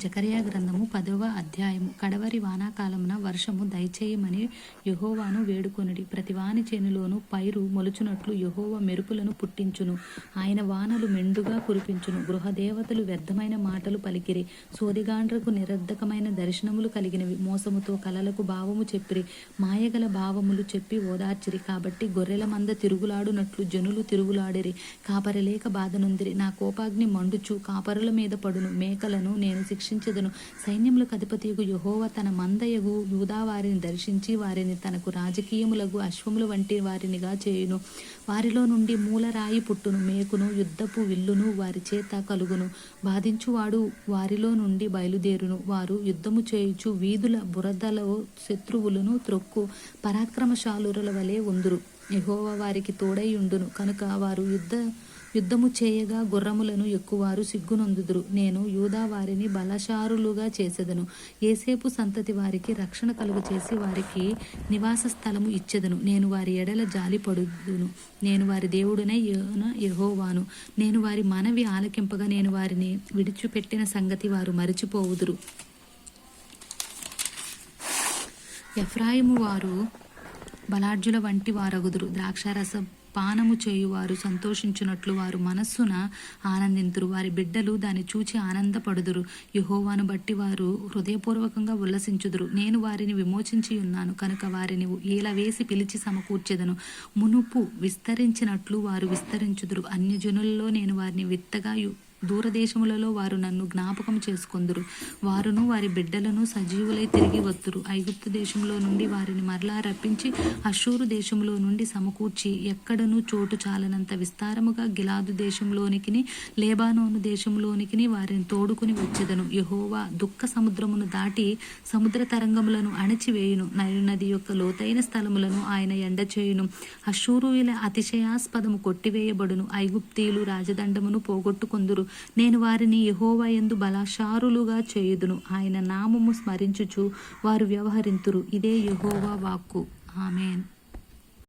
జకర్యా గ్రంథము 10వ అధ్యాయము. కడవరి వానాకాలమున వర్షము దయచేయమని యెహోవాను వేడుకొనుడి. ప్రతివాని చేనులోను పైరు మొలుచునట్లు యెహోవా మెరుపులను పుట్టించును. ఆయన వానలు మెండుగా కురిపించును. గృహదేవతలు వ్యర్థమైన మాటలు పలికిరి. సోదిగాండ్రకు నిరర్ధకమైన దర్శనములు కలిగినవి. మోసముతో కలలకు భావము చెప్పిరి. మాయగల భావములు చెప్పి ఓదార్చిరి. కాబట్టి గొర్రెల మంద తిరుగులాడునట్లు జనులు తిరుగులాడిరి. కాపరిలేక బాధనుందిరి. నా కోపాగ్ని మండుచు కాపరుల మీద పడును. మేకలను నేను శిక్షించెదను. సైన్యములకు అధిపతియగు యెహోవా తన మందయగు యూదా వారిని దర్శించి వారిని తనకు రాజకీయములగు అశ్వముల వంటి వారినిగా చేయును. వారిలో నుండి మూలరాయి పుట్టును. మేకును యుద్ధపు విల్లును వారి చేత కలుగును. బాధించువాడు వారిలో నుండి బయలుదేరును. వారు యుద్ధము చేయుచు వీధుల బురదలో శత్రువులను త్రొక్కు పరాక్రమశాలురుల వలె ఉందురు. యెహోవా వారికి తోడై ఉండును కనుక వారు యుద్ధము చేయగా గుర్రములను ఎక్కువారు సిగ్గునొందుదురు. నేను యూదా వారిని బలశారులుగా చేసేదను. ఏసేపు సంతతి వారికి రక్షణ కలుగ చేసి వారికి నివాస స్థలము ఇచ్చెదను. నేను వారి ఎడల జాలి పడుదును. నేను వారి దేవుడనై యెహోవాను. నేను వారి మనవి ఆలకింపగా నేను వారిని విడిచిపెట్టిన సంగతి వారు మరిచిపోవుదురు. ఎఫ్రాయిము వారు బలాఢ్యుల వంటి వారగుదురు. ద్రాక్షారస పానము చేయువారు సంతోషించున్నట్లు వారు మనస్సున ఆనందింతురు. వారి బిడ్డలు దాన్ని చూచి ఆనందపడుదురు. యెహోవాను బట్టి వారు హృదయపూర్వకంగా ఉల్లసించుదురు. నేను వారిని విమోచించి ఉన్నాను కనుక వారిని ఏల వేసి పిలిచి సమకూర్చెదను. మునుపు విస్తరించినట్లు వారు విస్తరించుదురు. అన్యజనులలో నేను వారిని విత్తగా దూరదేశములలో వారు నన్ను జ్ఞాపకం చేసుకొందురు. వారును వారి బిడ్డలను సజీవులై తిరిగి వత్తురు. ఐగుప్తు దేశంలో నుండి వారిని మరలా రప్పించి అష్షూరు దేశంలో నుండి సమకూర్చి ఎక్కడను చోటు చాలనంత విస్తారముగా గిలాదు దేశంలోనికి లేబానోను దేశంలోనికి వారిని తోడుకుని వచ్చెదను. యెహోవా దుఃఖ సముద్రమును దాటి సముద్ర తరంగములను అణచివేయును. నైలు నది యొక్క లోతైన స్థలములను ఆయన ఎండచేయును. అష్షూరుల అతిశయాస్పదము కొట్టివేయబడును. ఐగుప్తీయులు రాజదండమును పోగొట్టుకొందురు. నేను వారిని యెహోవా యందు బలశారులుగా చేయుదును. ఆయన నామము స్మరించుచు వారు వ్యవహరింతురు. ఇదే యెహోవా వాక్కు. ఆమేన్.